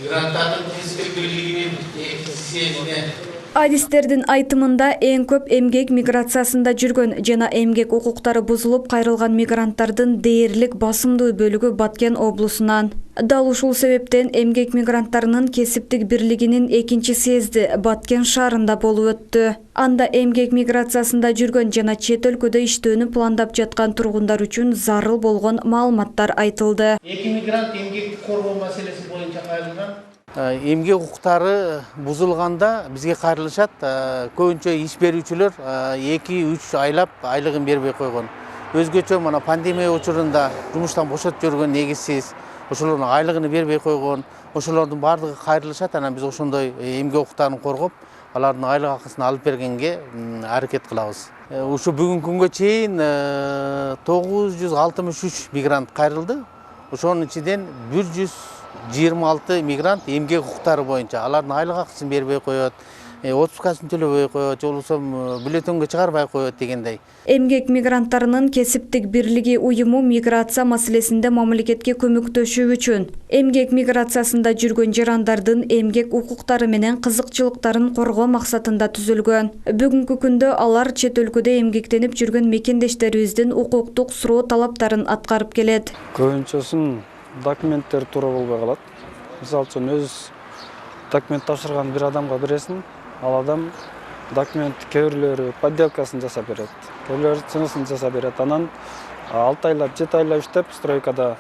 Мигранттардын Кесиптик Бирлигинин Съездине Адистердин айтымында эң көп эмгек миграциясында жүргөн жана эмгек укуктары бузулуп кайрылган мигранттардын дээрлик басымдуу бөлүгү Баткен облусунан. Дал ушул себептен эмгек мигранттарынын Кесиптик Бирлигинин 2-съезди Баткен шаарында болуп өттү. Анда эмгек миграциясында жүргөн жана чет өлкөдө иштөөнү пландап жаткан тургундар үчүн зарыл болгон маалыматтар айтылды. эки мигрант эмгек коргоо маселеси боюнча кайрылган. Эмгек укуктары бузулганда бизге кайрылышат. Көбүнчө иш берүүчүлөр 2-3 айлап айлыгын бербей койгон. Өзгөчө мына пандемия учурунда жумуштан бошотуп жүргөн негизсиз ошолордун айлыгын бербей койгон. Ошолордун баардыгы кайрылышат. Анан биз ошондой эмгек укуктарын коргоп, алардын айлык акысын алып бергенге аракет кылабыз. Ушу бүгүнкү күнгө чейин 963 мигрант кайрылды. Ошонун ичинен 126 мигрант эмгек укуктары боюнча алардын айлык акысын бербей коет, отпускасын төлөбөй коет, же болбосо бюллетенге чыгарбай коет дегендей. Эмгек мигранттарынын Кесиптик бирлиги уюму миграция маселесинде мамлекетке көмөктөшүү үчүн эмгек миграциясында жүргөн жарандардын эмгек укуктары менен кызыкчылыктарын коргоо максатында түзүлгөн. Бүгүнкү күндө алар чет өлкөдө эмгектенип жүргөн мекендештерибиздин укуктук суроо талаптарын аткарып келет. Көбүнчөсүн документтер туура болбой калат. Мисалы үчүн өз документ тапшырган бир адамга бересиң, ал адам документ кээ бирлери подделкасын жасап берет, кээ бирлери чынысын жасап берет. Анан 6 айлап, 7 айлап иштеп стройкада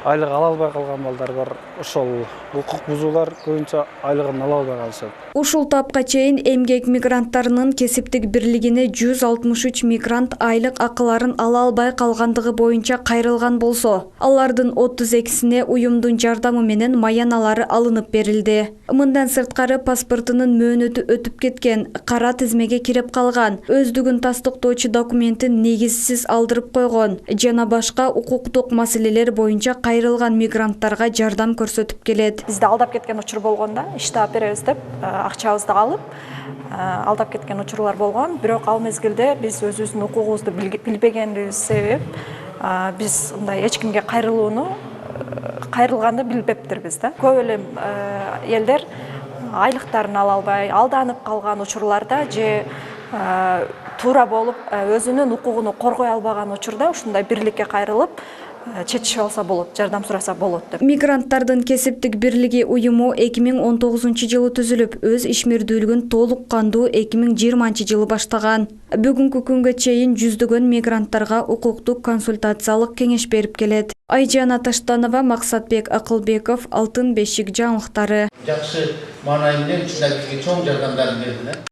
айлык ала албай калган балдар бар. Ошол укук бузуулар көбүнчө айлыгын ала албай калышат. Ушул тапка чейин эмгек мигранттарынын Кесиптик бирлигине 163 мигрант айлык акыларын ала албай калгандыгы боюнча кайрылган болсо, алардын 32сине уюмдун жардамы менен маяналары алынып берилди. Мындан сырткары паспортунун мөөнөтү өтүп кеткен, кара тизмеге кирип калган, өздүгүн тастыктоочу документин негизсиз алдырып койгон жана башка укуктук маселелер боюнча кайрылган мигранттарга жардам көрсөтүп келет. Бизди алдап кеткен учур болгондо, иштеп беребиз деп акчабызды алып, алдап кеткен учурлар болгон. Бирок ал мезгилде биз өзүбүздүн укугубузду билбегенибиз себеп биз мындай эч кимге кайрылганды билбептирбиз да. Көп эле элдер айлыктарын ала албай, алданып калган учурларда же туура болуп өзүнүн укугуну коргой албаган учурда ушундай бирликке кайрылып четишип алса болот, жардам сураса болот деп. Мигранттардын Кесиптик бирлиги уюму 2019-жылы түзүлүп, өз ишмердүүлүгүн толук кандуу 2020-жылы баштаган. Бүгүнкү күнгө чейин жүздөгөн мигранттарга укуктук консультациялык кеңеш берип келет. Айжана Таштанова, Максатбек Акылбеков, Алтын бешик жаңылыктары. Жакшы маанай менен бизге чоң жардамдарын берди.